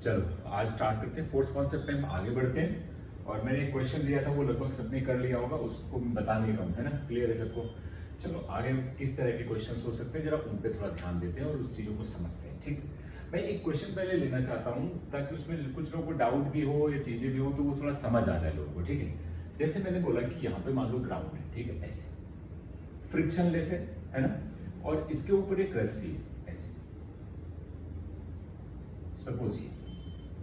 चलो आज स्टार्ट करते हैं फोर्थ कॉन्सेप्ट पे, हम आगे बढ़ते हैं। और मैंने एक क्वेश्चन दिया था, वो लगभग सबने कर लिया होगा, उसको मैं बता नहीं रहा हूँ, है ना, क्लियर है सबको। चलो आगे किस तरह के क्वेश्चन हो सकते हैं, जरा उन पे थोड़ा ध्यान देते हैं और उस चीजों को समझते हैं। ठीक, मैं एक क्वेश्चन पहले लेना चाहता हूँ ताकि उसमें कुछ लोगों को डाउट भी हो या चीजें भी हो तो वो थोड़ा समझ आ जाए लोगों को। ठीक है, जैसे मैंने बोला कि यहाँ पे मान लो ग्राउंड है, ठीक है, ऐसे फ्रिक्शनलेस है ना, और इसके ऊपर एक रस्सी है ऐसे, सपोज ये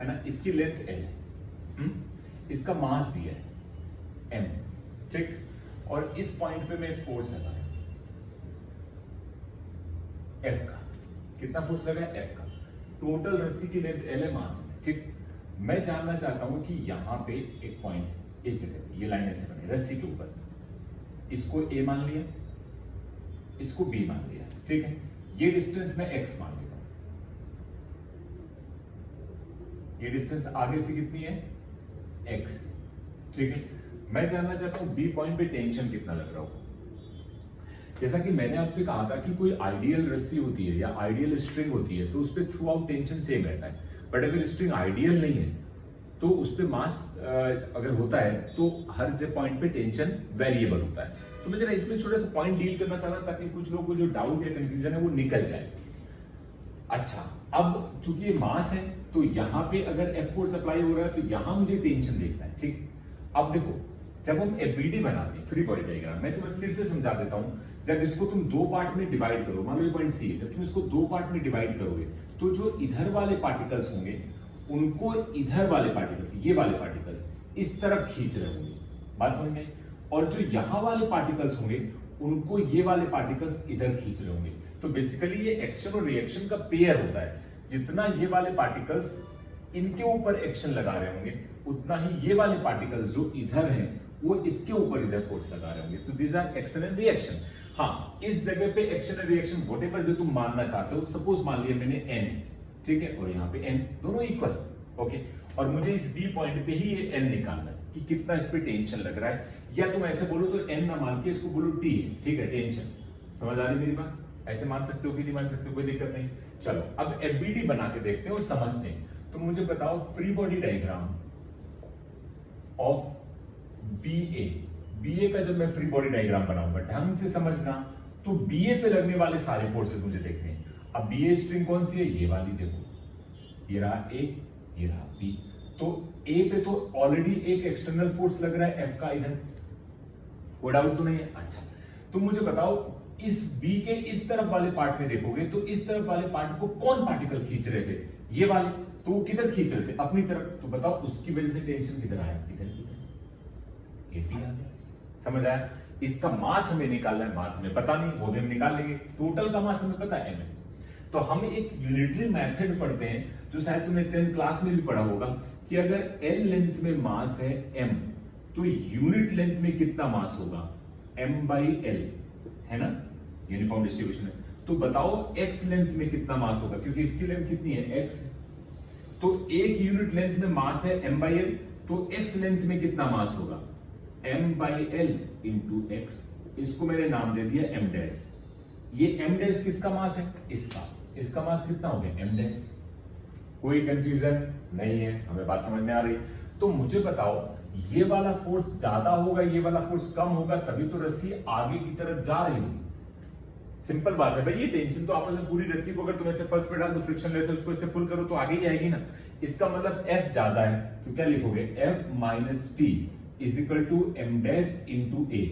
है ना, इसकी लेंथ एल है, इसका मास दिया है m, ठीक, और इस पॉइंट पे मैं एक फोर्स लगाया F का। कितना फोर्स लगाया? F का। टोटल रस्सी की लेंथ L है, मास है, ठीक। मैं जानना चाहता हूं कि यहां पे एक पॉइंट इस जगह, ये लाइन ऐसे बनी रस्सी के ऊपर, इसको A मान लिया, इसको B मान लिया, ठीक है। ये डिस्टेंस मैं x मान लेता हूं। ये डिस्टेंस आगे से कितनी है? x, ठीक है। मैं जानना चाहता हूं B पॉइंट पे टेंशन कितना लग रहा होगा। जैसा कि मैंने आपसे कहा था कि कोई आइडियल रस्सी होती है या आइडियल स्ट्रिंग होती है तो उस पर थ्रू आउट टेंशन सेम रहता है, बट अगर स्ट्रिंग आइडियल नहीं है तो उस पर मास अगर होता है तो हर पॉइंट पे टेंशन वेरिएबल होता है। तो मैं जरा इसमें छोटा सा पॉइंट डील करना चाह रहा ताकि कुछ लोगों को जो डाउट या कंफ्यूजन है वो निकल जाए। अच्छा, अब चूंकि ये मास है तो यहां पे अगर F फोर्स अप्लाई हो रहा है तो यहां मुझे टेंशन देखना है, ठीक। अब देखो, जब हम एफबीडी बनाते हैं, फ्री बॉडी डायग्राम, मैं तुम्हें फिर से समझा देता हूं। जब इसको तुम दो पार्ट में डिवाइड करो, मान लो ये पॉइंट सी है, जब तुम इसको दो पार्ट में डिवाइड करोगे तो जो इधर वाले पार्टिकल्स होंगे उनको इधर वाले पार्टिकल्स, ये वाले पार्टिकल्स इस तरफ खींच रहे होंगे, बात समझ में, और जो यहां वाले पार्टिकल्स होंगे उनको ये वाले पार्टिकल्स इधर खींच रहे होंगे। तो बेसिकली ये एक्शन और रिएक्शन का पेयर होता है। जितना ये वाले पार्टिकल्स इनके ऊपर एक्शन लगा रहे होंगे उतना ही ये वाले पार्टिकल्स जो इधर हैं वो इसके ऊपर इधर फोर्स लगा रहे होंगे। तो this are action and reaction. हाँ, इस जगह पे एक्शन एंड रिएक्शन व्हाटएवर जो तुम मानना चाहते हो, सपोज मान लिया मैंने n है, ठीक है, और यहाँ पे n, दोनों इक्वल, ओके, और मुझे इस B पॉइंट पे ही ये n निकालना है कि कितना इस पे टेंशन लग रहा है, या तुम ऐसे बोलो तो n ना मान के इसको बोलो T है, ठीक है, टेंशन। समझ आ रही मेरी बात? ऐसे मान सकते हो कि नहीं मान सकते हो, कोई दिक्कत नहीं। चलो अब एफबीडी बना के देखते हैं और समझते हैं। तो मुझे बताओ free body diagram of BA का जब मैं फ्री बॉडी डायग्राम बनाऊंगा, ढंग से समझना, तो बीए पे लगने वाले सारे फोर्सेस मुझे देखने हैं। अब बीए स्ट्रिंग कौन सी है? ये वाली, देखो, ये रहा ए, ये रहा बी। तो ए पे तो ऑलरेडी एक एक्सटर्नल फोर्स लग रहा है एफ का इधर, कोई डाउट तो नहीं है। अच्छा, तो मुझे बताओ इस बी के इस तरफ वाले पार्ट में देखोगे तो इस तरफ वाले पार्ट को कौन पार्टिकल खींच रहे थे? ये वाले। तो वो किधर खींच रहे थे? अपनी तरफ। तो बताओ उसकी वजह से टेंशन किधर आया? इधर की तरफ, एटी आ गया। समझ आया? इसका मास हमें निकालना है, मास हमें पता नहीं, वो भी हम निकाल लेंगे। टोटल का मास हमें पता है एम है। तो हम एक यूनिटरी मेथड पढ़ते हैं जो शायद तुमने 10th क्लास में भी पढ़ा होगा कि अगर एल लेंथ में मास है एम तो यूनिट लेंथ में कितना मास होगा? एम बाई एल, है ना, यूनिफॉर्म डिस्ट्रीब्यूशन है। तो बताओ एक्स लेंथ में कितना मास होगा, क्योंकि इसकी लेंथ कितनी है? एक्स। तो एक यूनिट लेंथ में मास है एम बाई एल, तो एक्स लेंथ में कितना मास होगा? M by L into X. इसको मैंने नाम दे दिया एम डैश। ये एम डैश किसका मास है? इसका। इसका मास कितना हो गया? M dash. कोई कंफ्यूजन नहीं है, हमें बात समझ में आ रही। तो मुझे बताओ ये वाला फोर्स ज्यादा होगा, ये वाला फोर्स कम होगा, तभी तो रस्सी आगे की तरफ जा रही होगी। सिंपल बात है भाई, ये टेंशन तो आपस में पूरी रस्सी को अगर तुम ऐसे फर्स्ट पे डाल दो, फ्रिक्शन लेस उसको ऐसे पुल करो तो आगे ही आएगी ना। इसका मतलब F ज्यादा है तो क्या लिखोगे? F minus T is equal to M dash into a.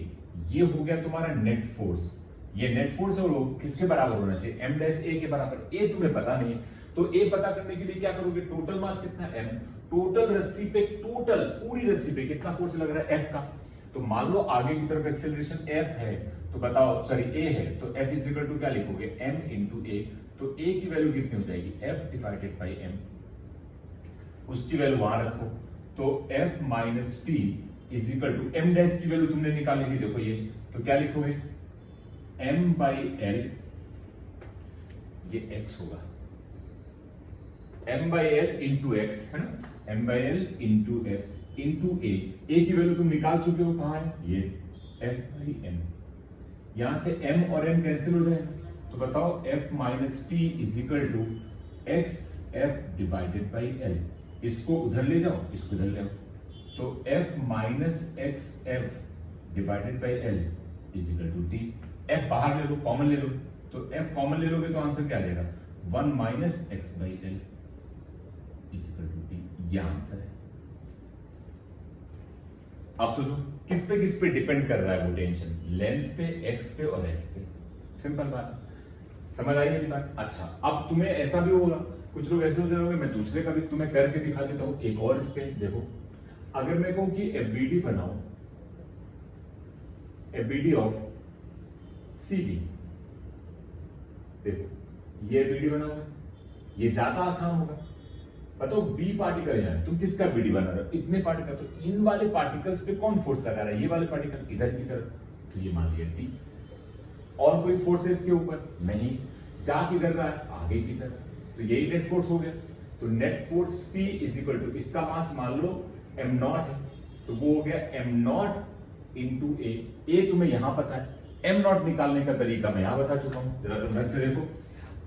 ये हो गया तुम्हारा नेट फोर्स। ये नेट फोर्स है, वो किसके बराबर होना चाहिए? एम डैश ए के बराबर। ए तुम्हें पता नहीं है तो ए पता करने के लिए क्या करोगे? टोटल मास कितना? एम। टोटल रस्सी पे, टोटल पूरी रस्सी पे कितना फोर्स लग रहा है? F का। तो मान लो आगे की तरफ एक्सेलरेशन F है तो बताओ, सॉरी A है, तो F इज इक्वल टू क्या लिखोगे? M into A. तो A की वैल्यू कितनी हो जाएगी? F divided by M। उसकी वैल्यू वहां रखो, तो F minus T is equal to M dash की वैल्यू तुमने निकाली थी, देखो ये, तो क्या लिखोगे? M बाई एल, ये x होगा, M by L into x, है ना, M by L into x into A. A की वैल्यू तुम निकाल चुके हो, कहां है? ये F बाई M। यहां से M और M कैंसिल हो जाए तो बताओ F minus T is equal to X F divided by L, इसको उधर ले जाओ, इसको इधर ले आओ, तो F minus X F divided by L is equal to T. F बाहर ले लो, कॉमन ले लो, तो एफ कॉमन ले लोगे तो आंसर क्या आ जाएगा, 1 minus X by L is equal to T. यह आंसर है। आप सोचो किस पे डिपेंड कर रहा है वो टेंशन, लेंथ पे, एक्स पे और एफ पे। सिंपल बात, समझ आई मेरी बात? अच्छा, अब तुम्हें ऐसा भी होगा, कुछ लोग ऐसे होते होंगे, मैं दूसरे का भी तुम्हें करके दिखा देता हूं। एक और इस पे देखो, अगर मैं कहूं कि एफबीडी बनाओ, एफबीडी ऑफ सीबी, देखो ये एफबीडी बनाओगे, ये ज्यादा आसान होगा। बताओ बी पार्टिकल है, तुम किसका बीडी बना रहे हो, इतने पार्टिकल, तो इन वाले पार्टिकल्स पे कौन फोर्स लगा रहा है, ये वाले पार्टिकल इधर की तरफ, तो ये मान लिया टी। और कोई फोर्सेस के ऊपर नहीं, जा किधर रहा है, आगे की तरफ, तो यही नेट फोर्स हो गया। तो net force P is equal to, इसका मास मान लो m नॉट है, तो वो हो गया m नॉट इंटू ए तुम्हें यहां पता है, m नॉट निकालने का तरीका मैं यहां बता चुका हूं। जरा तुम ढंग से देखो,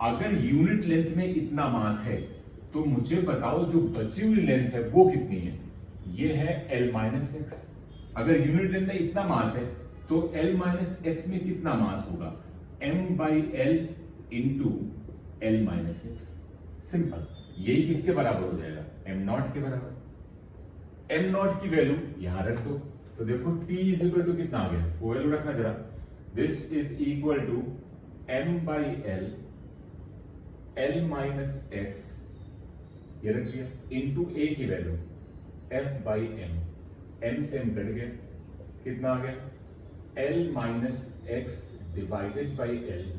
अगर यूनिट लेंथ में इतना मास है तो मुझे बताओ जो बची हुई लेंथ है वो कितनी है, ये है l माइनस एक्स। अगर यूनिट लेंथ में इतना मास है तो l माइनस एक्स में कितना मास होगा, m by L into L minus x. Simple, यही किसके बराबर हो जाएगा, m नॉट के बराबर। m नॉट की वैल्यू यहां रख दो, तो देखो t इज इक्वल टू कितना आ गया, वो वैल्यू रखना जरा, this is equal to m by l, l minus x, ये रख दिया, इंटू ए की वैल्यू f बाई m से m कट गया, कितना आ गया, l minus x divided by L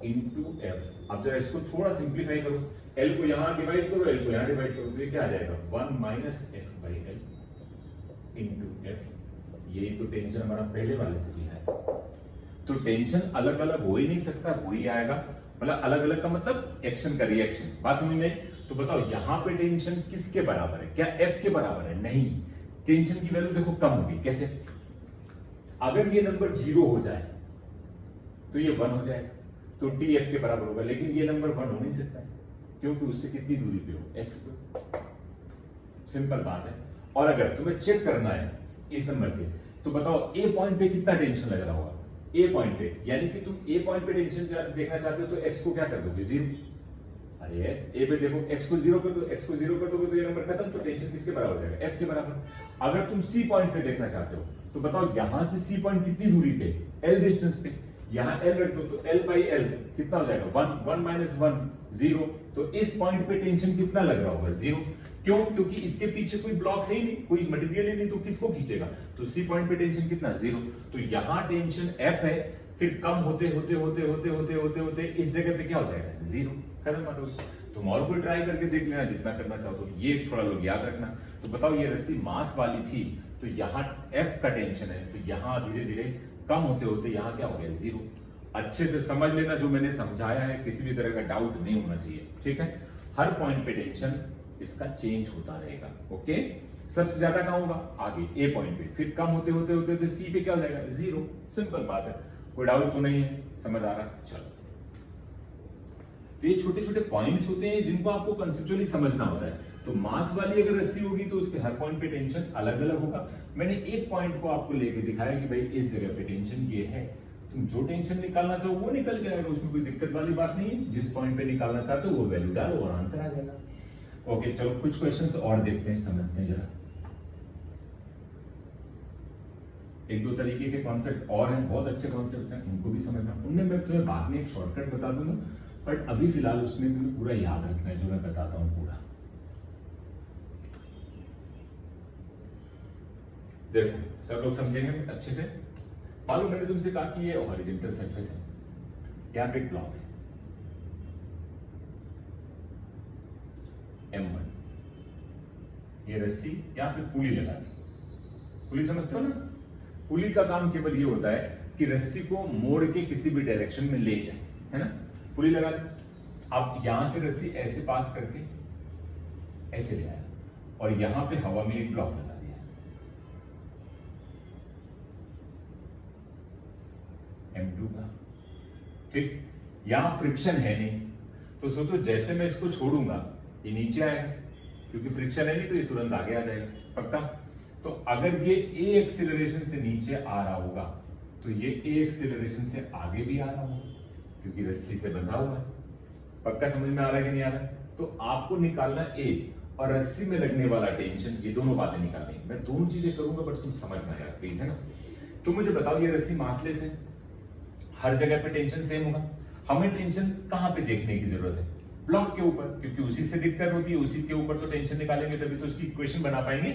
into f. अब जरा इसको थोड़ा सिंप्लीफाई करो, l को यहां डिवाइड करो, l को यहां डिवाइड करो, तो ये क्या आ जाएगा, 1 minus X by L into F. यही तो टेंशन हमारा पहले वाले से भी है। तो टेंशन अलग अलग हो ही नहीं सकता, वो ही आएगा, मतलब अलग अलग का मतलब एक्शन का रिएक्शन, बात समझ में? तो बताओ यहां पे टेंशन किसके बराबर है, क्या एफ के बराबर है, नहीं, टेंशन की वैल्यू देखो कम होगी। कैसे, अगर ये नंबर 0 हो जाए तो ये 1 हो जाएगा, तो टी एफ के बराबर होगा, लेकिन ये नंबर 1 हो नहीं सकता है, क्योंकि उससे कितनी दूरी पे हो, एक्स पे। सिंपल बात है। और अगर तुम्हें चेक करना है इस नंबर से, तो बताओ ए पॉइंट पे कितना टेंशन लग रहा होगा, ए पॉइंट पे, यानी कि तुम ए पॉइंट पे टेंशन देखना चाहते हो तो एक्स को क्या कर दोगे, 0। अरे ए पे देखो, एक्स को 0 कर दो, एक्स को 0 कर दोगे तो ये नंबर खत्म, तो टेंशन किसके बराबर हो जाएगा, एफ के बराबर। अगर तुम सी पॉइंट पे देखना चाहते हो तो बताओ यहां से सी पॉइंट कितनी दूरी पे, एल डिस्टेंस पे, यहां एल रख दो, तो एल बाई एल कितना हो जाएगा, 1, 1 माइनस 1 0। तो इस पॉइंट पे टेंशन कितना लग रहा होगा, 0। क्यों, क्योंकि इसके पीछे कोई ब्लॉक है ही नहीं, कोई मटेरियल ही नहीं, तो किसको खींचेगा, तो सी पॉइंट पे टेंशन कितना, 0। तो यहां टेंशन एफ है, फिर कम होते होते होते होते होते होते होते इस जगह पे क्या हो जाएगा, 0, खत्म बात होगी। तुम और कोई ट्राई करके देख लेना जितना करना चाहो, तो ये थोड़ा लोग याद रखना। तो बताओ ये रस्सी मास वाली थी, तो यहाँ एफ का टेंशन है, तो यहाँ धीरे धीरे कम होते होते यहाँ क्या हो गया, 0। अच्छे से समझ लेना जो मैंने समझाया है, किसी भी तरह का डाउट नहीं होना चाहिए, ठीक है। हर पॉइंट पे टेंशन इसका चेंज होता रहेगा, ओके। सबसे ज्यादा कहां होगा, आगे ए पॉइंट पे, फिर कम होते होते होते होते सी पे क्या हो जाएगा, 0। सिंपल बात है, कोई डाउट तो नहीं है, समझ आ रहा, चलो। तो ये छोटे छोटे पॉइंट्स होते हैं जिनको आपको कंसेप्चुअली समझना होता है। तो मास वाली अगर रस्सी होगी तो उसके हर पॉइंट पे टेंशन अलग अलग होगा। मैंने एक पॉइंट को आपको लेके दिखाया कि भाई इस जगह पे टेंशन ये है, तुम जो टेंशन निकालना चाहो वो निकल जाएगा, उसमें कोई दिक्कत वाली बात नहीं है। जिस पॉइंट पे निकालना चाहते हो वो वैल्यू डालो और आंसर आ जाएगा। ओके, चलो कुछ क्वेश्चंस और देखते हैं, समझते हैं जरा। एक दो तरीके के कॉन्सेप्ट और हैं, बहुत अच्छे कॉन्सेप्ट्स हैं, उनको भी समझना। उनमें मैं तुम्हें बाद में एक शॉर्टकट बता दूंगा, बट अभी फिलहाल उसमें तुम्हें पूरा याद रखना है जो मैं बताता हूं पूरा। देखो सब लोग समझेंगे अच्छे से। मालूम मैंने तुमसे कहा कि ये हॉरिजॉन्टल सरफेस है, यहां पे एक ब्लॉक है M1, ये रस्सी यहां पे पुली लगा दी। पुली समझते हो ना, पुली का काम केवल ये होता है कि रस्सी को मोड़ के किसी भी डायरेक्शन में ले जाए, है ना। पुली लगा दी, अब यहां से रस्सी ऐसे पास करके ऐसे ले आया और यहां पे हवा में एक ब्लॉक लगा दिया, M2 का, ठीक। यहां फ्रिक्शन है नहीं, तो सोचो जैसे मैं इसको छोड़ूंगा ये नीचे आएगा, क्योंकि फ्रिक्शन है नहीं तो ये तुरंत आगे आ जाएगा, पक्का। तो अगर ये ए एक्सीलरेशन से नीचे आ रहा होगा तो ये ए एक्सीलरेशन से आगे भी आ रहा होगा, क्योंकि रस्सी से बंधा हुआ है। पक्का समझ में आ रहा है कि नहीं आ रहा है? तो आपको निकालना ए और रस्सी में लगने वाला टेंशन, ये दोनों बातें निकालनी। मैं दोनों चीजें करूंगा बट तुम समझना यार प्लीज, है ना। तो मुझे बताओ ये रस्सी मासलेस है, हर जगह पे टेंशन सेम होगा। हमें टेंशन कहां पे देखने की जरूरत है? ब्लॉक के ऊपर, क्योंकि उसी से दिक्कत होती है, उसी के ऊपर तो टेंशन निकालेंगे तभी तो उसकी इक्वेशन बना पाएंगे।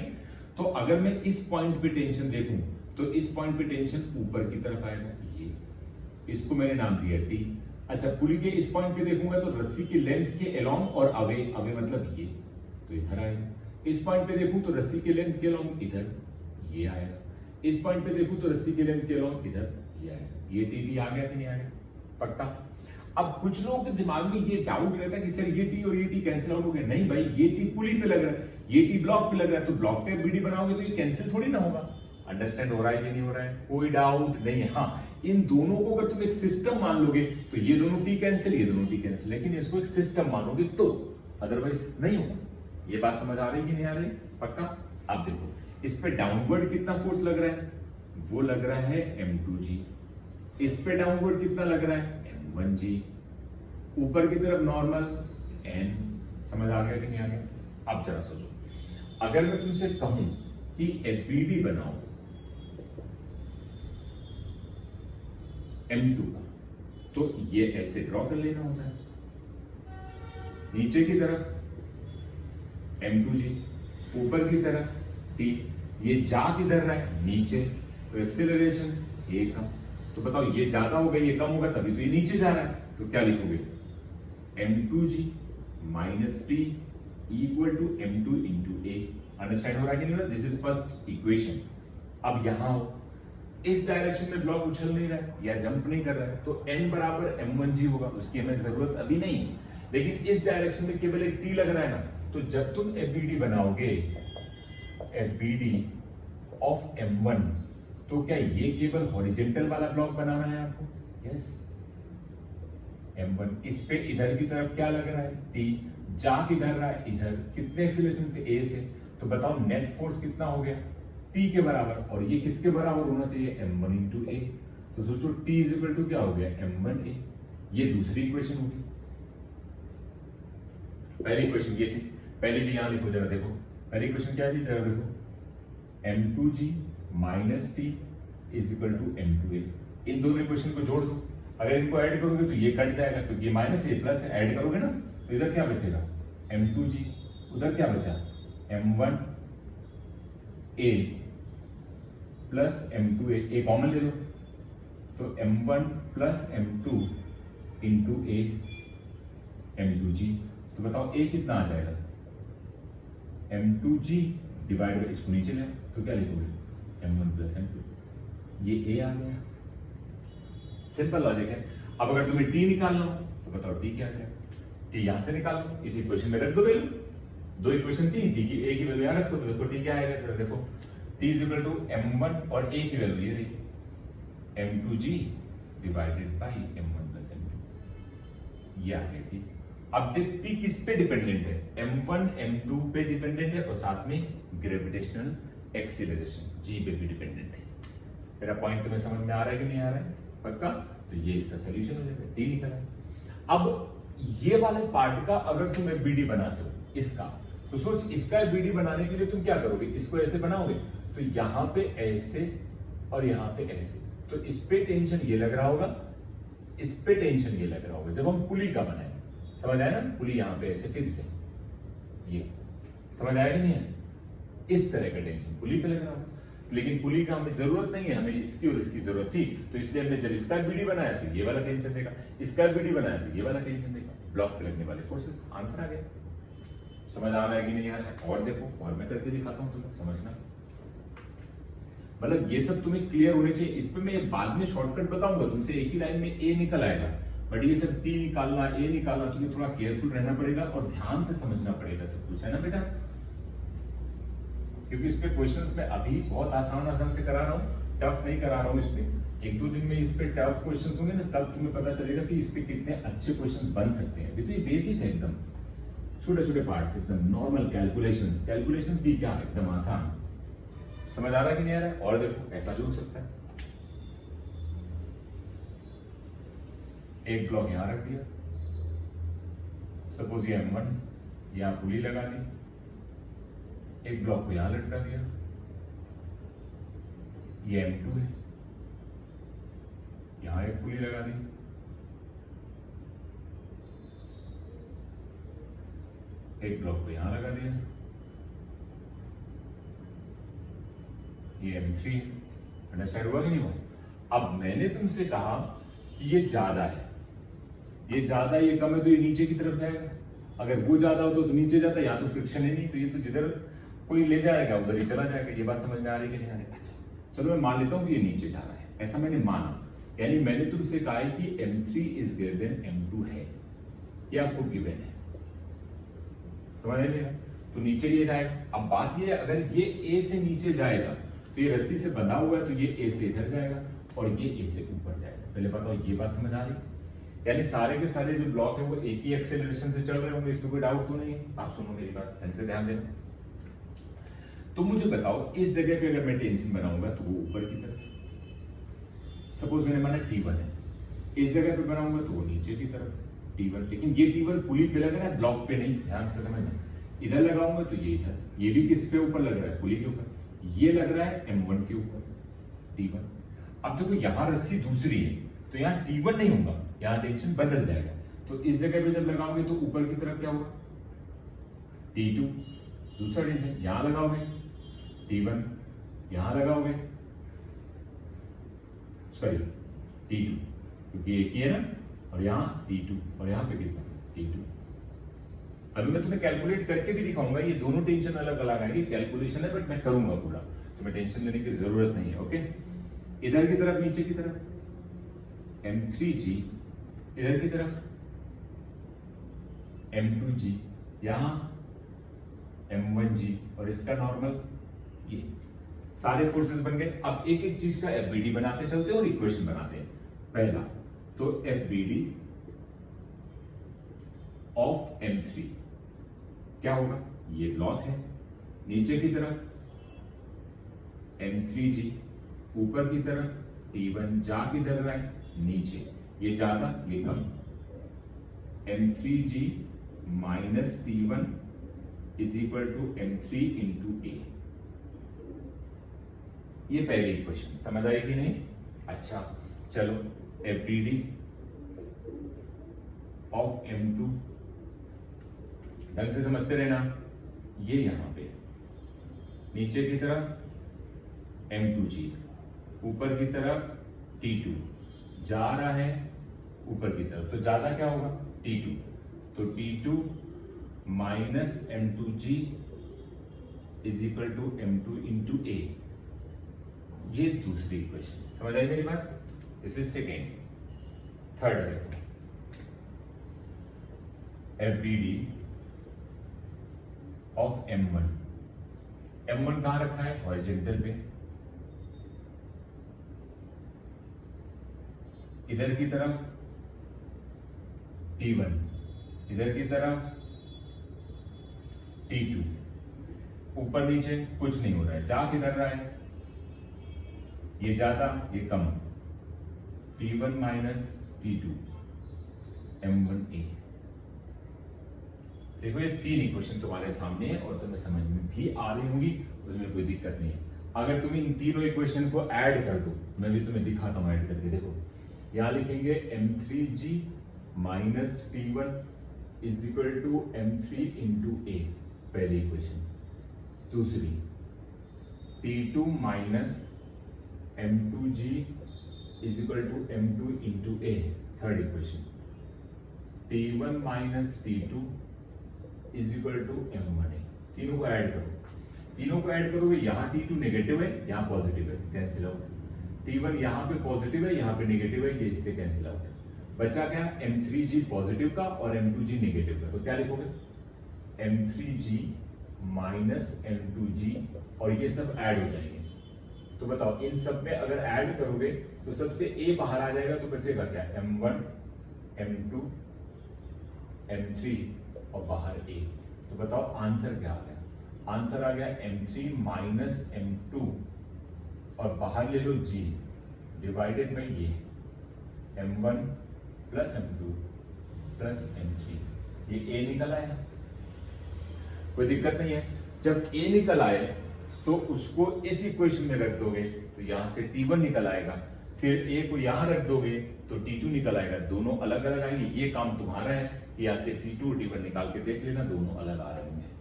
तो अगर मैं इस पॉइंट पे टेंशन देखूं तो इस पॉइंट पे टेंशन ऊपर की तरफ आएगा, ये इसको मैंने नाम दिया टी। अच्छा, पुली के इस पॉइंट पे देखूंगा तो रस्सी की लेंथ के अलोंग और अवे, अवे मतलब ये, तो इधर आएगा। इस पॉइंट पे देखूं तो रस्सी के लेंथ के अलोंग इधर ये आएगा। इस पॉइंट पे देखूं तो रस्सी के लेंथ के अलोंग इधर ये आएगा। ये टी आ गया कि नहीं आएगा? पक्का। अब कुछ लोगों के दिमाग में ये डाउट रहता है कि सर ये टी और ये टी कैंसिल आउट हो गया। नहीं भाई, ये टी पुली पे लग रहा है, ये टी ब्लॉक पे लग रहा है, तो ब्लॉक पे बीडी बनाओगे तो ये कैंसिल थोड़ी ना होगा। अंडरस्टैंड हो रहा है कि नहीं हो रहा है? कोई डाउट नहीं है। हाँ, इन दोनों को अगर तुम एक सिस्टम मान लोगे तो ये दोनों टी कैंसिल, ये दोनों टी कैंसिल, लेकिन इसको एक सिस्टम मानोगे तो, अदरवाइज नहीं होगा। ये बात समझ आ रही है कि नहीं आ रही? पक्का। अब देखो इस पे डाउनवर्ड कितना फोर्स लग रहा है, वो लग रहा है m2g। इस पे डाउनवर्ड कितना लग रहा है, m1g। ऊपर की तरफ नॉर्मल n। समझ आ गया कि नहीं आ गया? अब जरा सोचो, अगर मैं तुमसे कहूं कि एबीडी बनाओ m2 का, तो ये ऐसे ड्रॉ कर लेना होता है, नीचे की तरफ m2g, ऊपर की तरफ t। ये जा किधर रहा है, नीचे, तो एक्सेलरेशन ये कम। तो बताओ ये ज्यादा होगा ये कम होगा, तभी तो ये नीचे जा रहा है। तो क्या लिखोगे, m2g minus T equal to m2 into a. Understand हो रहा है कि नहीं हो रहा? This is first equation. अब यहां हो, इस डायरेक्शन में ब्लॉक उछल नहीं रहा है या जंप नहीं कर रहा है, तो n बराबर m1g होगा, उसकी हमें जरूरत अभी नहीं है। लेकिन इस डायरेक्शन में केवल एक t लग रहा है ना, तो जब तुम एबीडी बनाओगे, एबीडी ऑफ m1, तो क्या ये केवल हॉरिजॉन्टल वाला ब्लॉक बनाना है आपको? यस। m1 इस पे इधर की तरफ क्या लग रहा है, t। जा किधर रहा है, इधर। कितने एक्सीलरेशन से, a से। तो बताओ नेट फोर्स कितना हो गया, t के बराबर, और ये किसके बराबर होना चाहिए, m1 इंटू ए। तो सोचो t इज इक्वल टू क्या हो गया, m1a। ये दूसरी इक्वेशन होगी। पहली इक्वेशन ये थी, पहले भी यहां लिखो जरा, देखो पहली इक्वेशन क्या थी जरा देखो, m2g minus T is equal to m2a। इन दोनों इक्वेशन को जोड़ दो, अगर इनको ऐड करोगे तो ये कट जाएगा, क्योंकि ये माइनस है प्लस है, ऐड करोगे ना तो इधर क्या बचेगा, m2g, उधर क्या बचा, m1a प्लस m2a। ए कॉमन ले लो, तो m1 plus m2 into a m2g। तो बताओ a कितना आ जाएगा, m2g डिवाइड बाई, इसको नीचे ले तो क्या लिखोगे, m1 प्लस m2। ये a आ गया। सिंपल लॉजिक है। अब अगर तुम्हें t निकालना हो तो बताओ t क्या है, t यहां से निकालो, इस इक्वेशन में रख दो वैल्यू, दो इक्वेशन थी, t की a की वैल्यू यहां रखो तो देखो t क्या आएगा, देखो t is equal to m1 और a की वैल्यू ये रही, m2g divided by m1 plus m2। ये आ गया t। अब देख t किस पे डिपेंडेंट है, m1 m2 पे डिपेंडेंट है और साथ में ग्रेविटेशनल एक्सीलरेशन g पे भी डिपेंडेंट है। मेरा पॉइंट तुम्हें समझ में आ रहा है कि नहीं आ रहा है? पक्का। तो ये इसका सॉल्यूशन हो जाएगा, t निकला। अब ये वाले पार्ट का अगर तुम बीडी बनाते हो इसका, तो सोच इसका बीडी बनाने के लिए तुम क्या करोगे, इसको ऐसे बनाओगे तो यहां पे ऐसे और यहां पे ऐसे, तो इस पे टेंशन ये लग रहा होगा, इस पे टेंशन ये लग रहा होगा। जब हम पुली का बनाए, समझ आया ना, पुली यहां पे ऐसे फिक्स है, ये समझ आया कि नहीं है? इस तरह का टेंशन पुली पे लग रहा होगा, लेकिन पुली का हमें जरूरत नहीं है, हमें इसकी और इसकी जरूरत थी, तो इसलिए हमने जब इसका बीडी बनाया तो ये वाला टेंशन देगा, इसका बीडी बनाया तो ये वाला टेंशन देगा। ब्लॉक पे लगने वाले फोर्सेस, आंसर आ गया। समझ आ रहा है कि नहीं आ रहा है? और देखो, और मैं करके दिखाता हूं तुम्हें, समझना। मतलब ये सब तुम्हें क्लियर होने चाहिए। इस पे मैं बाद में शॉर्टकट बताऊंगा तुमसे, एक ही लाइन में ए निकल आएगा, बट ये सब टी निकालना, ए निकालना, तुम्हें थोड़ा केयरफुल रहना पड़ेगा और ध्यान से समझना पड़ेगा सब कुछ, है ना बेटा? क्योंकि इसके क्वेश्चंस में अभी बहुत आसान आसान से करा रहा हूं, टफ नहीं करा रहा हूं इसमें। एक दो दिन में इस पे टफ क्वेश्चंस होंगे ना, तब तुम्हें पता चलेगा कि इस पे कितने अच्छे क्वेश्चंस बन सकते हैं। तो ये बेसिक है एकदम, छोटे छोटे पार्ट्स, एकदम नॉर्मल कैलकुलेशंस भी क्या एकदम आसान। समझ आ रहा है कि नहीं आ रहा है? और देखो ऐसा भी हो सकता है, एक ब्लॉक यहां रख दिया, सपोज ये M1, यहां पुली लगा दी, एक ब्लॉक को यहां लटका दिया, ये M2 है, यहां एक पुली लगा दी, एक ब्लॉक को यहां लगा दिया, ये M3 है। अंडरस्टैंड हुआ कि नहीं हुआ? अब मैंने तुमसे कहा कि ये ज्यादा है, ये ज्यादा, ये कम है, तो ये नीचे की तरफ जाएगा। अगर वो ज्यादा हो तो नीचे जाता है, या तो फ्रिक्शन है नहीं, तो ये तो जिधर कोई ले जाएगा उधर ही चला जाएगा। ये बात समझ में आ रही है कि नहीं आ रही? अच्छा चलो मैं मान लेता हूं कि ये नीचे जा रहा है, ऐसा मैंने माना, यानी मैंने तुमसे कहा है कि M3 is greater than M2 है, ये आपको गिवन है। समझ नहीं है? तो नीचे ये जाएगा। अब बात ये है, अगर ये A से नीचे जाएगा तो ये रस्सी से बंधा हुआ है, तो ये A से इधर जाएगा और ये A से ऊपर जाएगा। पहले बताओ ये बात समझ आ रही? यानी सारे के सारे जो ब्लॉक है वो एक ही एक्सेलरेशन से चल रहे होंगे, इसमें कोई डाउट तो नहीं है। आप सुनो मेरी बात, ध्यान से ध्यान देना। तो मुझे बताओ इस जगह पे अगर मैं टेंशन बनाऊंगा तो वो ऊपर की तरफ, सपोज मैंने माना T1 है, इस जगह पे बनाऊंगा तो वो नीचे की तरफ T1, लेकिन ये T1 पुली पे लग रहा है, ब्लॉक पे नहीं, ध्यान से समझना। इधर लगाऊंगा तो ये इधर, ये भी किस पे ऊपर लग रहा है? पुली के ऊपर। ये लग रहा है M1 के ऊपर, T1। अब देखो यहां रस्सी दूसरी है, तो यहाँ T1 नहीं होगा, यहाँ टेंशन बदल जाएगा। तो इस जगह पे जब लगाओगे तो ऊपर की तरफ क्या होगा? T2। दूसरा टेंशन यहां लगाओगे, T1 यहां लगाओगे, सॉरी T2, क्योंकि एक ही है ना, और यहां T2, और यहां पे कितना? T2। अभी मैं तुम्हें कैलकुलेट करके भी दिखाऊंगा, ये दोनों टेंशन अलग अलग आएंगे, कैलकुलेशन है बट मैं करूंगा पूरा, तुम्हें टेंशन लेने की जरूरत नहीं है। ओके, इधर की तरफ, नीचे की तरफ M3G, इधर की तरफ M2G, यहां M1G, और इसका नॉर्मल, ये सारे फोर्सेस बन गए। अब एक एक चीज का FBD बनाते चलते हैं और इक्वेशन बनाते हैं। पहला तो FBD ऑफ M3 क्या होगा? ये ब्लॉक है, नीचे की तरफ M3G, ऊपर की तरफ T1 जा किधर रहा है? नीचे, ये ज्यादा ये कम, M3G minus T1 is equal to M3 into A। ये पहली इक्वेशन समझ आई कि नहीं? अच्छा चलो, FBD ऑफ M2 ढंग से समझते रहना। ये यहां पे नीचे की तरफ M2G, ऊपर की तरफ T2 जा रहा है ऊपर की तरफ, तो ज्यादा क्या होगा? T2, तो T2 minus M2G is equal to M2 into A। ये दूसरी इक्वेशन समझ आई मेरी बात? This is second. थर्ड देखो, FBD ऑफ M1। M1 कहां रखा है? हॉरिजॉन्टल पे, इधर की तरफ T1, इधर की तरफ T2, ऊपर नीचे कुछ नहीं हो रहा है, जा किधर रहा है? ये ज्यादा ये कम, T1 माइनस T2 M1A। देखो ये तीन इक्वेशन तुम्हारे सामने है और तुम्हें समझ में भी आ रही होंगी, उसमें कोई दिक्कत नहीं है। अगर तुम इन तीनों इक्वेशन को ऐड कर दो, मैं भी तुम्हें दिखाता हूं ऐड करके। देखो यहां लिखेंगे M3G minus T1 is equal to M3 into A, पहली इक्वेशन। दूसरी T2 minus M2G is equal to M2 into A, third equation. T1 minus T2 is equal to M1A। तीनों को ऐड करो, तीनों को ऐड करोगे, यहां T2 नेगेटिव है, यहां पॉजिटिव है, कैंसिल आउट। T1 यहां पे पॉजिटिव है, यहां पे नेगेटिव है, ये इससे कैंसिल आउट है। बचा क्या? M3G पॉजिटिव का और M2G नेगेटिव का, तो क्या लिखोगे? M3G माइनस M2G, और ये सब ऐड हो जाएंगे, तो बताओ इन सब में अगर ऐड करोगे तो सबसे ए बाहर आ जाएगा, तो बचेगा क्या, m1 m2 m3 और बाहर ए। तो बताओ आंसर क्या आ गया, आंसर आ गया m3 माइनस m2 और बाहर ले लो g डिवाइडेड बाई ये m1 plus m2 plus m3, ये a निकल आया, कोई दिक्कत नहीं है। जब a निकल आए तो उसको इस इक्वेशन में रख दोगे तो यहां से t1 निकल आएगा, फिर a को यहां रख दोगे तो t2 निकल आएगा, दोनों अलग अलग आएंगे। ये काम तुम्हारा है, यहां से t2 और t1 निकाल के देख लेना, दोनों अलग आ रहे हैं।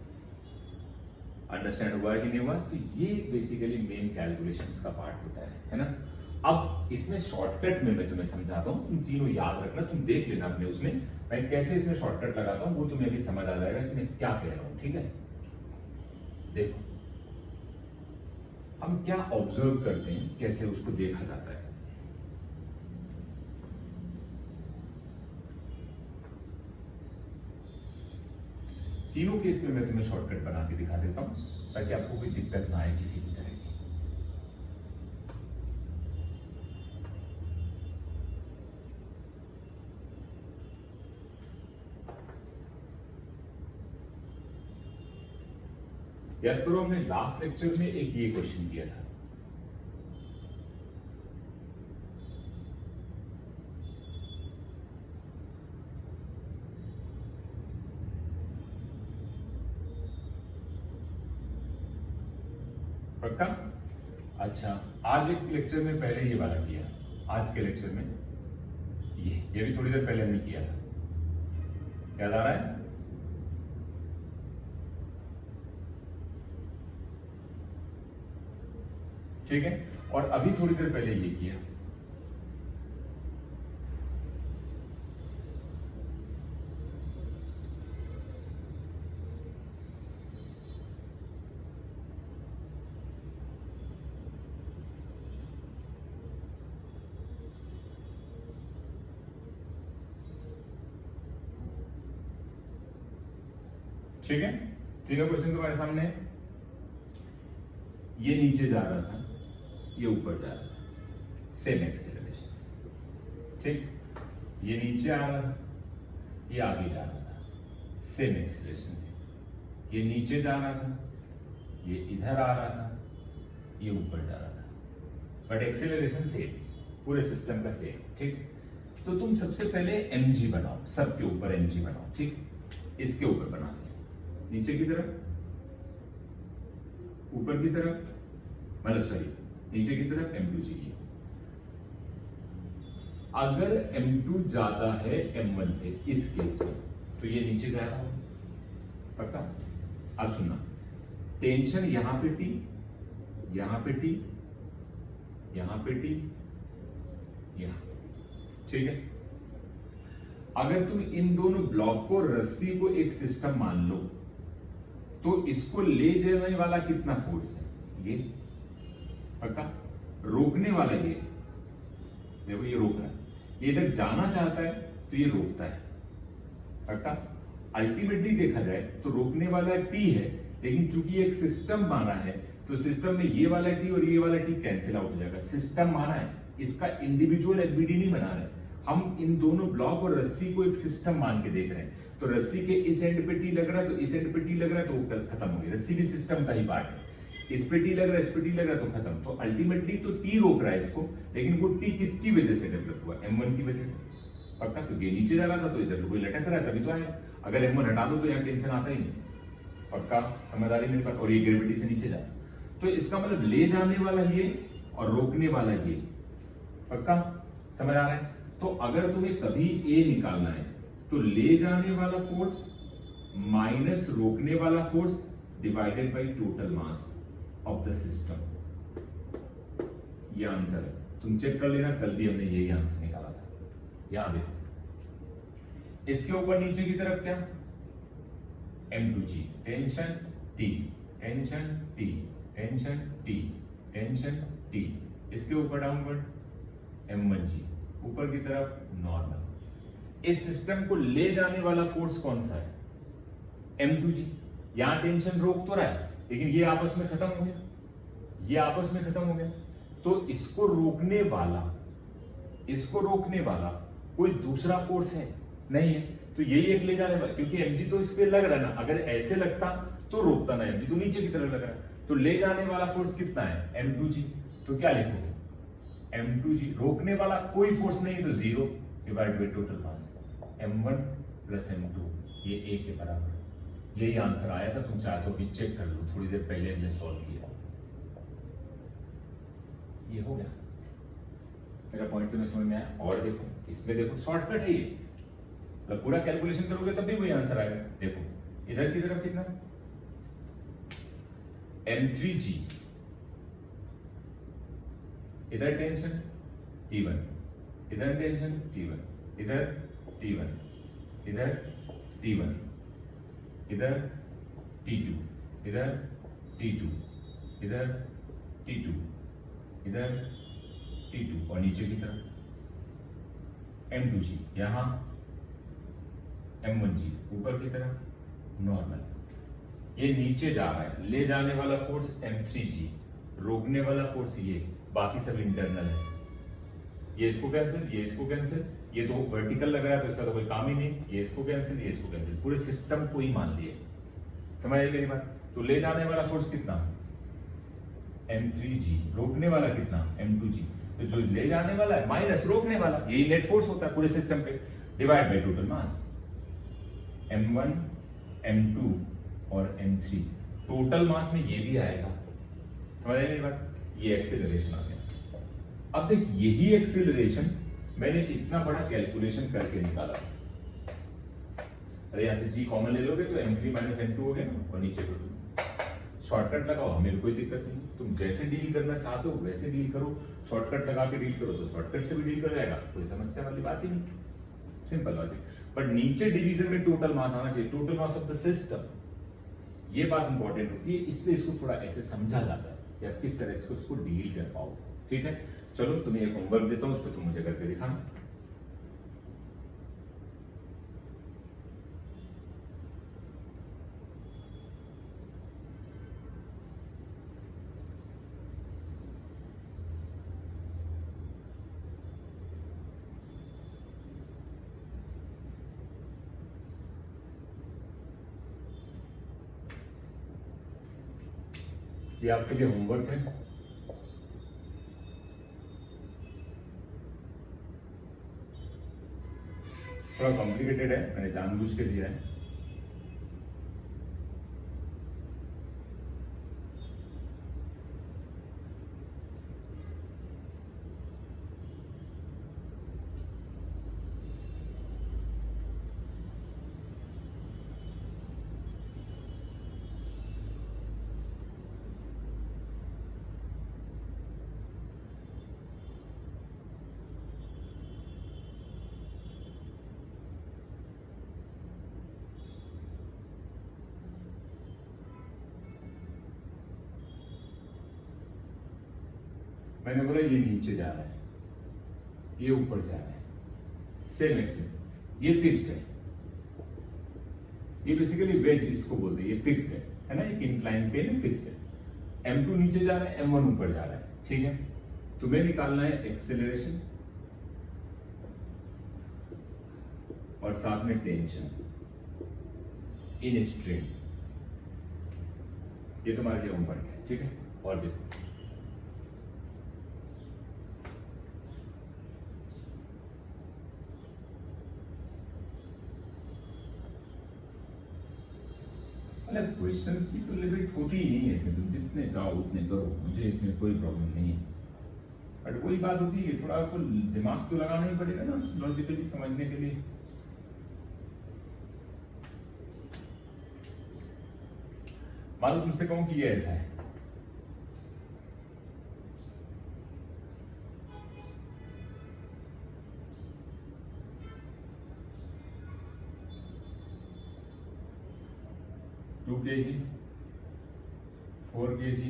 अंडरस्टैंड हुआ कि नहीं हुआ? तो ये बेसिकली मेन कैलकुलेशंस का पार्ट होता है ना। अब इसमें शॉर्टकट में मैं तुम्हें समझाता हूं, तुम तीनों याद रखना, तुम देख लेना अपने उसमें मैं कैसे इसमें शॉर्टकट लगाता हूं, वो तुम्हें अभी समझ आ जाएगा कि मैं क्या कह रहा हूं। ठीक है, देखो हम क्या ऑब्जर्व करते हैं, कैसे उसको देखा जाता है। तीनों केस में मैं तुम्हें शॉर्टकट बना के दिखा देता हूं ताकि आपको कोई दिक्कत ना आए किसी भी तरह की। याद करो हमने लास्ट लेक्चर में एक ये क्वेश्चन किया था, पक्का? अच्छा, आज एक लेक्चर में पहले ये वाला किया, आज के लेक्चर में ये भी थोड़ी देर पहले हमने किया था, याद आ रहा है? ठीक है, और अभी थोड़ी देर पहले ये किया। ठीक है, तीनों क्वेश्चन तुम्हारे सामने, ये नीचे जा रहा था, ये ऊपर जा रहा था, सेम एक्सेलरेशन। ठीक, ये नीचे आ रहा था, ये आगे जा रहा था, सेम एक्सेलरेशन से। ये नीचे जा रहा था, ये इधर आ रहा था, ये ऊपर जा रहा था, बट एक्सेलरेशन सेम, पूरे सिस्टम का सेम। ठीक, तो तुम सबसे पहले mg बनाओ, सबके ऊपर mg बनाओ। ठीक, इसके ऊपर बना दो, नीचे की तरफ, ऊपर की तरफ, मतलब सॉरी नीचे की तरफ m2g। अगर m2 जाता है m1 से इस केस में तो ये नीचे जा रहा है, पक्का? अब सुनना, टेंशन यहां पे T, यहां पे T, यहां पे T, यहां, ठीक है। अगर तुम इन दोनों ब्लॉक को, रस्सी को एक सिस्टम मान लो तो इसको ले जाने वाला कितना फोर्स है, ये, पक्का? रोकने वाला ये, देखो ये रोक रहा है, ये इधर जाना चाहता है तो ये रोकता है, पक्का? अल्टीमेटली देखा जाए तो रोकने वाला T है, लेकिन चूंकि एक सिस्टम माना है तो सिस्टम में ये वाला T और ये वाला T कैंसिल आउट हो जाएगा। सिस्टम माना है, इसका इंडिविजुअल एफबीडी नहीं बना रहे, हम इन दोनों ब्लॉक और रस्सी को एक सिस्टम मान के देख रहे हैं। तो रस्सी के इस एंड पे T लग रहा है तो इस एंड पे T लग रहा है तो खत्म हो गया, रस्सी भी सिस्टम का ही पार्ट है। इस पे T लग रहा है, इस पे T लग रहा है तो खत्म। तो अल्टीमेटली तो T रोक रहा है इसको, लेकिन वो T किसकी वजह से डेवलप हुआ, m1 की वजह से, पक्का? तो ये नीचे जा रहा था तो इधर कोई लटक रहा है तभी तो आया। अगर m1 हटा दो तो यहाँ टेंशन आता ही नहीं, पक्का? समझ आ रही मेरे पास? और ये ग्रेविटी से नीचे जा, तो इसका मतलब ले जाने वाला ये और रोकने वाला ये, पक्का? समझ आ रहा है? तो अगर तुम्हें कभी A निकालना है तो ले जाने वाला फोर्स माइनस रोकने वाला force divided by total mass of the system, ये आंसर है। तुम चेक कर लेना, कल भी हमने यही आंसर निकाला था। यहां देखो, इसके ऊपर नीचे की तरफ क्या, m2g, tension T, tension T, tension T, tension T। इसके ऊपर डाउनवर्ड m1g, ऊपर की तरफ नॉर्मल। इस सिस्टम को ले जाने वाला फोर्स कौन सा है, m2g। यहां टेंशन रोक तो रहा है, लेकिन ये आपस में खत्म हो गया, ये आपस में खत्म हो गया। तो इसको रोकने वाला कोई दूसरा फोर्स है नहीं है, तो यही एक ले जाने वाला, क्योंकि mg तो इस पे लग रहा है ना, अगर ऐसे लगता तो रोकता ना, mg तो नीचे की तरफ लग रहा है, तो ले जाने वाला फोर्स कितना है m2g, तो क्या लिखोगे m2g, रोकने वाला कोई फोर्स नहीं तो 0 divide by total mass m1 plus m2, ये a के बराबर। यही आंसर आया था, तुम चाहे तो अभी चेक कर लो, थोड़ी देर पहले हमने सॉल्व किया। ये हो गया, मेरा पॉइंट तुम्हें समझ में आया। और देखो इसमें, देखो शॉर्टकट है ये, मतलब पूरा कैलकुलेशन करोगे तब भी वही आंसर आएगा। देखो इधर की तरफ कितना m3g, इधर टेंशन T1, इधर टेंशन T1, इधर T1, इधर T1, इधर T2, इधर T2, इधर T2, इधर T2, और नीचे की तरफ m2g, यहां m1g, ऊपर की तरफ नॉर्मल। ये नीचे जा रहा है, ले जाने वाला फोर्स m3g, रोकने वाला फोर्स ये, बाकी सब इंटरनल है। ये इसको कैंसिल, ये इसको कैंसिल, ये तो वर्टिकल लग रहा है तो इसका तो कोई काम ही नहीं, ये इसको कैंसिल, ये इसको कैंसिल, पूरे सिस्टम को ही मान लिए। समझ आई मेरी बात? तो ले जाने वाला फोर्स कितना m3g, रोकने वाला कितना m2g, तो जो ले जाने वाला है माइनस रोकने वाला, यही नेट फोर्स होता है पूरे सिस्टम पे, divide by total mass m1 m2 और m3, टोटल मास में ये भी आएगा। समझ आई मेरी बात? ये एक्सेलरेशन आ गया। अब देख, यही एक्सेलरेशन मैंने इतना बड़ा कैलकुलेशन करके निकाला। अरे यहां से g कॉमन ले लोगे तो m3 माइनस m2 हो गया ना, और नीचे टोटल। शॉर्टकट लगाओ, हमें कोई दिक्कत नहीं, तुम जैसे डील करना चाहते हो वैसे डील करो, शॉर्टकट लगा के डील करो तो शॉर्टकट से भी डील कर जाएगा, कोई समस्या वाली बात ही नहीं, सिंपल लॉजिक। बट नीचे डिवीजन में टोटल मास आना चाहिए, total mass of the system, ये बात इंपॉर्टेंट होती है, इसलिए इसको थोड़ा ऐसे समझा जाता है कि आप किस तरह से उसको डील कर पाओ। ठीक है, चलो तुम्हें एक होमवर्क देता हूं, उस पर तुम मुझे करके दिखाना। ये आपके लिए होमवर्क है। थोड़ा कॉम्प्लिकेटेड है, मैंने जानबूझ के दिया है। मैंने बोला ये नीचे जा रहा है, ये ऊपर जा रहा है, सेम एक्सेल, ये फिक्स्ड है, ये बेसिकली वेज इसको बोलते हैं, ये फिक्स्ड है ना, एक इंक्लाइन प्लेन है, फिक्स्ड है। m2 नीचे जा रहा है, m1 ऊपर जा रहा है, ठीक है। तुम्हें निकालना है एक्सेलरेशन और साथ में टेंशन इन स्ट्रेन, ये तुम्हारे लिए होमवर्क है, ठीक है। और देखो क्वेश्चंस की तो लिमिट होती ही नहीं है इसमें, तुम जितने चाहो उतने करो, मुझे इसमें कोई प्रॉब्लम नहीं है। बट वही बात होती है, थोड़ा आपको दिमाग तो लगाना ही पड़ेगा ना लॉजिकली समझने के लिए। मान लो तुमसे कहूं कि ये ऐसा है, टू kg, 4 kg,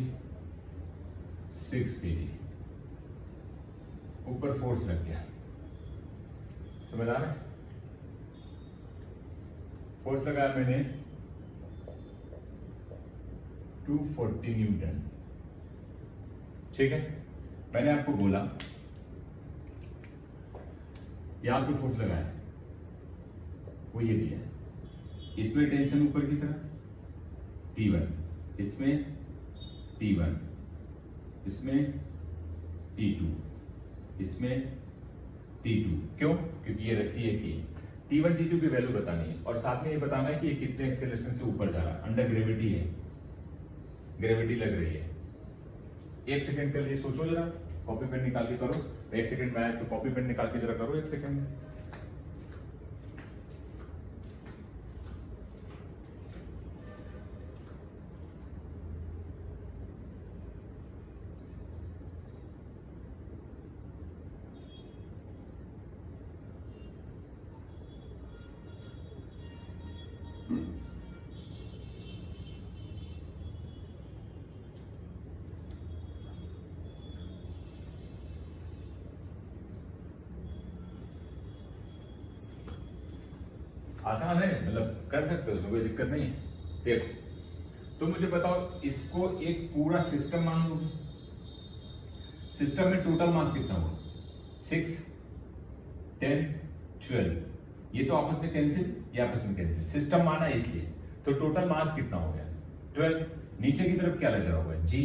6 kg, ऊपर फोर्स लग गया, समझ आ रहा है? फोर्स लगाया मैंने 240 न्यूटन, ठीक है। मैंने आपको बोला यहां पे फोर्स लगाया है, वो ये दिया है, इसमें टेंशन ऊपर की तरफ T1, इसमें T1, इसमें T2, इसमें T2। क्यों? क्योंकि ये रस्सी एक ही है। T1 T2 की वैल्यू बतानी है और साथ में ये बताना है कि ये कितने एक्सेलरेशन से ऊपर जा रहा है। अंडर ग्रेविटी है, ग्रेविटी लग रही है। एक सेकंड के लिए सोचो जरा, कॉपी पेन निकाल के करो। एक सेकंड में आया तो कॉपी पेन निकाल के जरा करो, एक सेकंड में। आसान है, मतलब कर सकते हो, उसमें कोई दिक्कत नहीं है। देखो तो मुझे बताओ, इसको एक पूरा सिस्टम मान लो। सिस्टम में टोटल मास कितना हुआ? 6, 10, 12। ये तो आपस में कैंसिल, ये आपस में कैंसिल, सिस्टम माना इसलिए। तो टोटल मास कितना हो गया? 12। नीचे की तरफ क्या लग रहा होगा? G।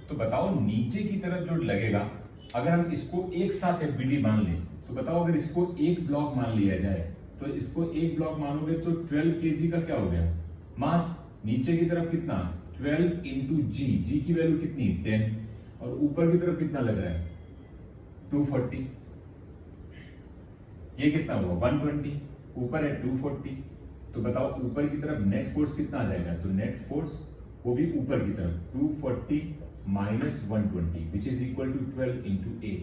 तो बताओ नीचे की तरफ जो लगेगा, अगर हम इसको एक साथ FBD मान लें तो बताओ, अगर इसको एक ब्लॉक मान लिया जाए तो इसको एक ब्लॉक मानोगे तो 12 kg का क्या हो गया? मास। नीचे की तरफ कितना? 12 इंटू G। G की वैल्यू कितनी? 10। और ऊपर की तरफ कितना लग रहा है? 240। ये कितना हुआ? 120। ऊपर है 240। तो बताओ ऊपर की तरफ नेट फोर्स कितना आ जाएगा? तो नेट फोर्स वो भी ऊपर की तरफ 240 minus 120 which is equal to 12 into A.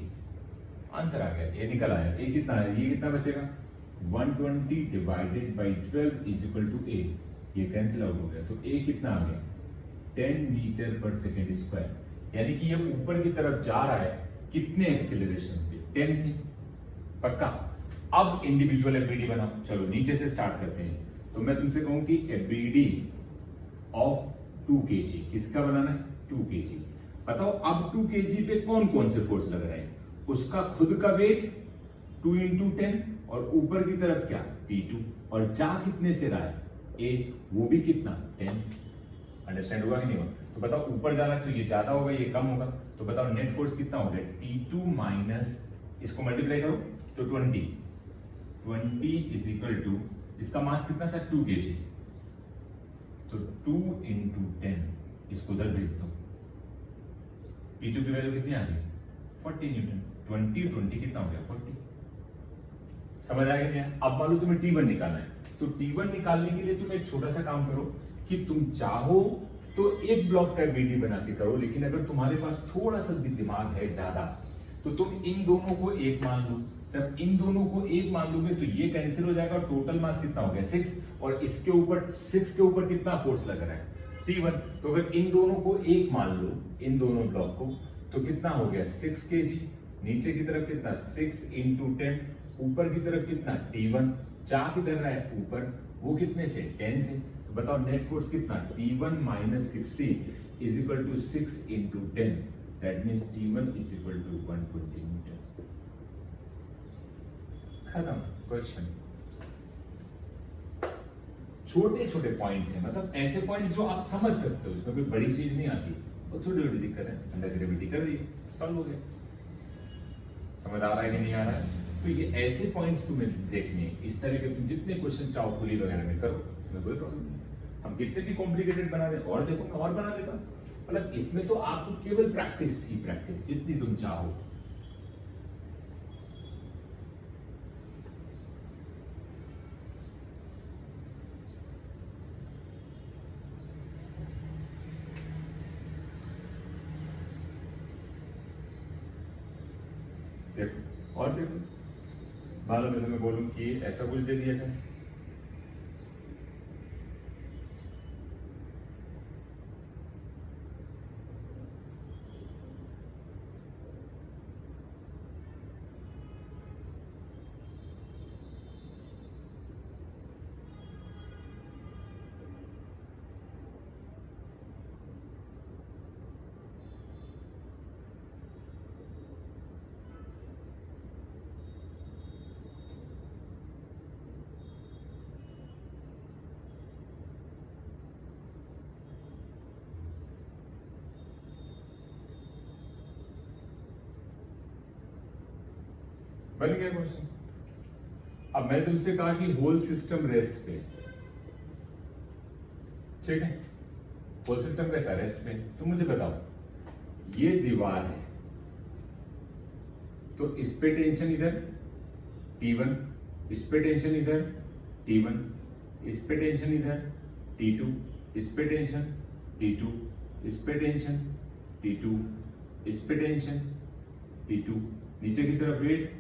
Answer आ गया, ये निकल आया। ए कितना है? ये कितना बचेगा? 120 divided by 12 is equal to A. ये कैंसिल आउट हो गया, तो ए कितना आ गया? 10 मीटर पर सेकेंड स्क्वायर। यानी कि ये ऊपर की तरफ जा रहा है कितने एक्सीलरेशन से? 10 से। पक्का? अब इंडिविजुअल एफबीडी बनाओ। चलो नीचे से स्टार्ट करते हैं। तो मैं तुमसे कहूं कि एफबीडी ऑफ 2 kg किसका बनाना है? 2 kg। बताओ अब 2 kg पे कौन कौन से फोर्स लग रहे हैं? उसका खुद का वेट 2 इंटू 10 और ऊपर की तरफ क्या? T2। और जा कितने से रहा है? A, वो भी कितना? 10। अंडरस्टैंड हुआ कि नहीं हुआ? तो बताओ ऊपर जा रहा है तो ये ज्यादा होगा, ये कम होगा। तो बताओ नेट फोर्स कितना हो गया? T2 माइनस, इसको मल्टीप्लाई करो तो 20। 20 इज इक्वल टू, इसका मास कितना था? 2 kg। तो 2 इंटू 10, इसको उधर भेज दो। T2 की वैल्यू कितनी आ गई? 40 न्यूटन। 20 20 कितना हो गया? 40। समझ आ गया? अब मान लो तुम्हें T1 निकालना है, तो T1 निकालने के लिए तुम एक छोटा सा काम करो कि तुम चाहो तो एक ब्लॉक का बीडी बना के करो, लेकिन अगर तुम्हारे पास थोड़ा सा भी दिमाग है ज्यादा तो तुम इन दोनों को एक मान लो। जब इन दोनों को एक मान लोगे तो ये कैंसिल हो जाएगा। टोटल मास कितना हो गया? 6। और इसके ऊपर 6 के ऊपर कितना फोर्स लग रहा है? T1। तो अगर इन दोनों को एक मान लो, इन दोनों ब्लॉक को, तो कितना हो गया? 6 kg। नीचे की तरफ कितना? 6 इंटू 10। ऊपर की तरफ कितना? T1। जा किधर रहा है? ऊपर। वो कितने से? 10 से। तो बताओ नेट फोर्स कितना? T1 minus 60 is equal to 6 into 10। That means T1 is equal to 120 metre. खत्म क्वेश्चन। छोटे छोटे पॉइंट्स हैं, मतलब ऐसे पॉइंट्स जो आप समझ सकते हो, इसमें कोई बड़ी चीज नहीं आती, और छोटी छोटी दिक्कत है। अंडर ग्रेविटी कर दी, सॉल्व हो गया। समझ आ रहा है कि नहीं आ रहा है? तो ये ऐसे पॉइंट्स तुम्हें देखने, इस तरह के तुम जितने क्वेश्चन चाहो पुली वगैरह में करो, इसमें कोई प्रॉब्लम नहीं। हम कितने भी कॉम्प्लिकेटेड बना दें और देखो मैं और बना देता, मतलब इसमें तो आपको केवल प्रैक्टिस ही प्रैक्टिस, जितनी तुम चाहो। देखो और देखो, मान लो मैं तुम्हें बोलूं कि ऐसा कुछ दे दिया था, बन गया क्वेश्चन। अब मैंने तुमसे कहा कि होल सिस्टम रेस्ट पे, ठीक है, होल सिस्टम कैसा रेस्ट पे, तो मुझे बताओ ये दीवार है तो इस पे टेंशन इधर T1, इस पे टेंशन इधर T1, इस पे टेंशन इधर T2, इस पे टेंशन T2, इस पे टेंशन T2, इस पे टेंशन T2, नीचे की तरफ वेट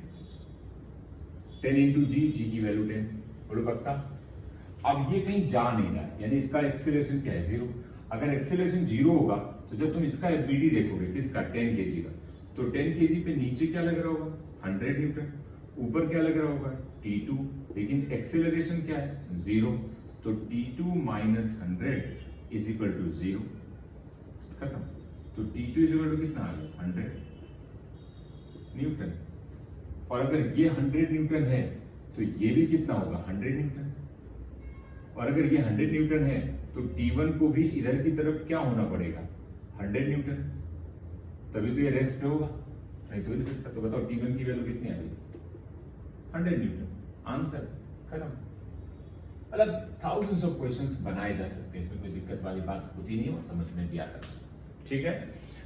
10 इंटू जी, जी की वैल्यू 10, बोलो पक्का। अब ये कहीं जा नहीं रहा है, यानी इसका एक्सीलरेशन क्या है, 0। अगर एक्सीलरेशन 0 होगा तो जब तुम इसका एफबीडी देखोगे किसका, 10 kg का, तो 10 kg पे नीचे क्या लग रहा होगा, 100 न्यूटन, ऊपर क्या लग रहा होगा, T2, लेकिन एक्सेलरेशन क्या है, 0, तो T2 minus 100 is equal to 0, खत्म। तो T2 इज इक्वल टू कितना आ गया, 100 न्यूटन। और अगर ये 100 न्यूटन है तो ये भी कितना होगा, 100 न्यूटन। और अगर ये 100 न्यूटन है तो T1 को भी इधर की तरफ क्या होना पड़ेगा, 100 न्यूटन, तभी तो ये रेस्ट पे होगा, नहीं तो नहीं सकता। तो बताओ T1 की वैल्यू कितनी आ गई, 100 न्यूटन, आंसर खत्म। मतलब थाउजेंड्स ऑफ क्वेश्चंस बनाए जा सकते हैं, इसमें कोई दिक्कत वाली बात होती नहीं और समझ में भी आता है, ठीक है।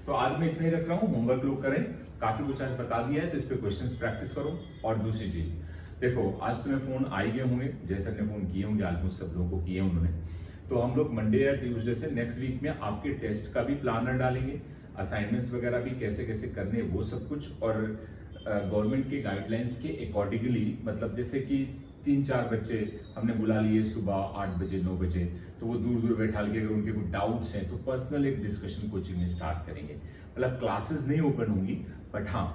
तो आज मैं इतना ही रख रहा हूँ, होमवर्क लोग करें, काफी कुछ आज बता दिया है तो इस पे क्वेश्चंस प्रैक्टिस करो। और दूसरी चीज देखो, आज तुम्हें फोन आ ही गए होंगे, जैसे अपने फोन किए होंगे, ऑलमोस्ट सब लोगों को किए उन्होंने। तो हम लोग मंडे या ट्यूसडे से नेक्स्ट वीक में आपके टेस्ट का भी प्लानर डालेंगे, असाइनमेंट्स वगैरह भी कैसे कैसे करने वो सब कुछ, और गवर्नमेंट के गाइडलाइंस के अकॉर्डिंगली, मतलब जैसे कि 3-4 बच्चे हमने बुला लिए सुबह 8 बजे 9 बजे, तो वो दूर दूर बैठा के अगर उनके कुछ डाउट्स हैं तो पर्सनल एक डिस्कशन कोचिंग में स्टार्ट करेंगे। मतलब क्लासेस नहीं ओपन होंगी, बट हाँ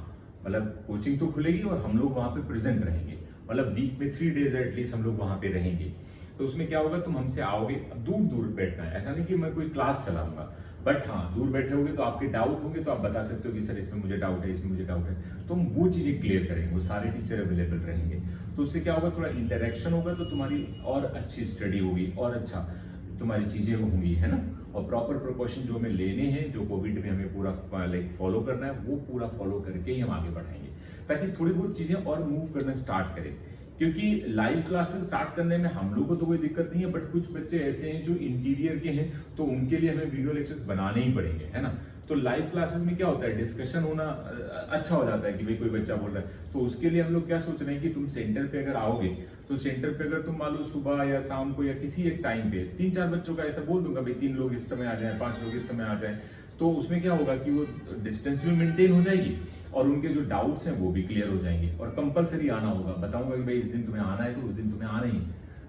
मतलब कोचिंग तो खुलेगी और हम लोग वहाँ पे प्रेजेंट रहेंगे, मतलब वीक में 3 डेज एटलीस्ट हम लोग वहाँ पे रहेंगे। तो उसमें क्या होगा, तुम हमसे आओगे, दूर दूर बैठना है, ऐसा नहीं कि मैं कोई क्लास चलाऊंगा, बट हाँ दूर बैठे होगे तो आपके डाउट होंगे तो आप बता सकते हो कि सर इसमें मुझे डाउट है, इसमें मुझे डाउट है, तो हम वो चीजें क्लियर करेंगे, वो सारे टीचर अवेलेबल रहेंगे। तो उससे क्या होगा, थोड़ा इंटरेक्शन होगा तो तुम्हारी और अच्छी स्टडी होगी और अच्छा तुम्हारी चीजें होंगी, है ना। और प्रॉपर प्रिकॉशन जो हमें लेने हैं, जो कोविड में हमें पूरा लाइक फॉलो करना है, वो पूरा फॉलो करके ही हम आगे बढ़ाएंगे, ताकि थोड़ी बहुत चीजें और मूव करना स्टार्ट करें। क्योंकि लाइव क्लासेस स्टार्ट करने में हम लोग को तो कोई दिक्कत नहीं है, बट कुछ बच्चे ऐसे हैं जो इंटीरियर के हैं, तो उनके लिए हमें वीडियो लेक्चर्स बनाने ही पड़ेंगे, है ना। तो लाइव क्लासेस में क्या होता है, डिस्कशन होना अच्छा हो जाता है कि भाई कोई बच्चा बोल रहा है, तो उसके लिए हम लोग क्या सोच रहे हैं कि तुम सेंटर पे अगर आओगे तो सेंटर पे अगर तुम मान लो सुबह या शाम को या किसी एक टाइम पे 3-4 बच्चों का ऐसा बोल दूंगा, भाई 3 लोग इस समय आ जाए, 5 लोग इस समय आ जाए, तो उसमें क्या होगा कि वो डिस्टेंस भी मेंटेन हो जाएगी और उनके जो डाउट्स हैं वो भी क्लियर हो जाएंगे। और कंपलसरी आना होगा, बताऊंगा कि भाई इस दिन तुम्हें आना है तो उस दिन तुम्हें आना ही,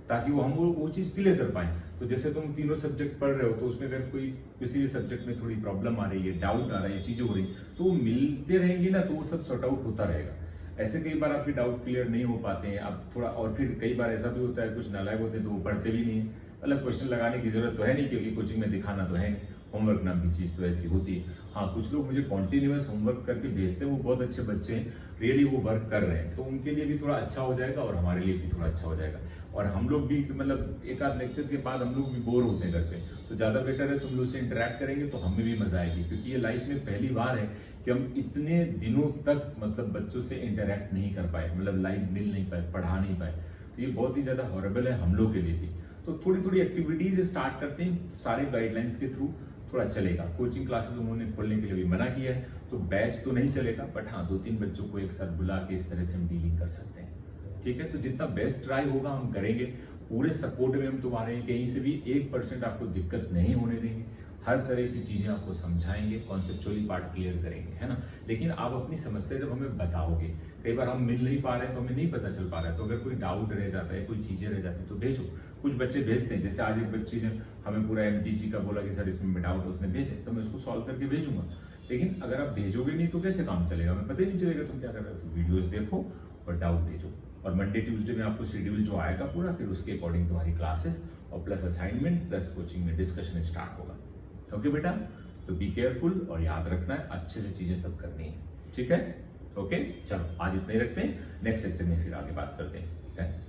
ताकि वो हम वो चीज क्लियर कर पाए। तो जैसे तुम तीनों सब्जेक्ट पढ़ रहे हो तो उसमें अगर कोई किसी भी सब्जेक्ट में थोड़ी प्रॉब्लम आ रही है, डाउट आ रहा है, चीजें हो रही, तो वो मिलते रहेंगी ना, तो वो सब सॉर्ट आउट होता रहेगा। ऐसे कई बार आपके डाउट क्लियर नहीं हो पाते हैं, आप थोड़ा, और फिर कई बार ऐसा भी होता है कुछ नालायक होते हैं तो वो पढ़ते भी नहीं है, मतलब क्वेश्चन लगाने की जरूरत तो है नहीं, क्योंकि कोचिंग में दिखाना तो है नहीं, होमवर्क नाम की चीज तो ऐसी होती है। हाँ कुछ लोग मुझे कॉन्टिन्यूअस होमवर्क करके भेजते हैं, वो बहुत अच्छे बच्चे हैं, रियली वो वर्क कर रहे हैं, तो उनके लिए भी थोड़ा अच्छा हो जाएगा और हमारे लिए भी थोड़ा अच्छा हो जाएगा। और हम लोग भी मतलब एक आध लेक्चर के बाद हम लोग भी बोर होते हैं घर पे, तो ज्यादा बेटर है तुम लोग से इंटरेक्ट करेंगे तो हमें भी मजा आएगी, क्योंकि ये लाइफ में पहली बार है कि हम इतने दिनों तक मतलब बच्चों से इंटरेक्ट नहीं कर पाए, मतलब लाइव मिल नहीं पाए, पढ़ा नहीं पाए, तो ये बहुत ही ज्यादा हॉरेबल है हम लोग के लिए भी। तो थोड़ी थोड़ी एक्टिविटीज स्टार्ट करते हैं, सारे गाइडलाइंस के थ्रू थोड़ा चलेगा। कोचिंग क्लासेस उन्होंने खोलने के लिए भी मना किया है, तो बैच तो नहीं चलेगा, बट हाँ 2-3 बच्चों को एक साथ बुला के इस तरह से हम डीलिंग कर सकते हैं, ठीक है। तो जितना बेस्ट ट्राई होगा हम करेंगे, पूरे सपोर्ट में हम तुम्हारे हैं, कहीं से भी 1% आपको दिक्कत नहीं होने देंगे, हर तरह की चीजें आपको समझाएंगे, कॉन्सेप्चुअली पार्ट क्लियर करेंगे, है ना। लेकिन आप अपनी समस्या जब हमें बताओगे, कई बार हम मिल नहीं पा रहे हैं तो हमें नहीं पता चल पा रहा है, तो अगर कोई डाउट रह जाता है, कोई चीजें रह जाती है तो भेजो। कुछ बच्चे भेजते हैं, जैसे आज एक बच्ची ने हमें पूरा MTG का बोला कि सर इसमें डाउट है, उसने भेजे, तो मैं उसको सॉल्व करके भेजूंगा। लेकिन अगर आप भेजोगे नहीं तो कैसे काम चलेगा, हमें पता ही नहीं चलेगा तुम क्या कर रहे हो। तो वीडियोस देखो और डाउट भेजो, और मंडे ट्यूसडे में आपको शेड्यूल जो आएगा पूरा, फिर उसके अकॉर्डिंग तुम्हारी क्लासेस और प्लस असाइनमेंट प्लस कोचिंग में डिस्कशन स्टार्ट होगा। ओके बेटा, तो बी केयरफुल और याद रखना है अच्छे से चीजें सब करनी है, ठीक है। ओके चलो आज इतना ही रखते हैं, नेक्स्ट लेक्चर में फिर आगे बात करते हैं।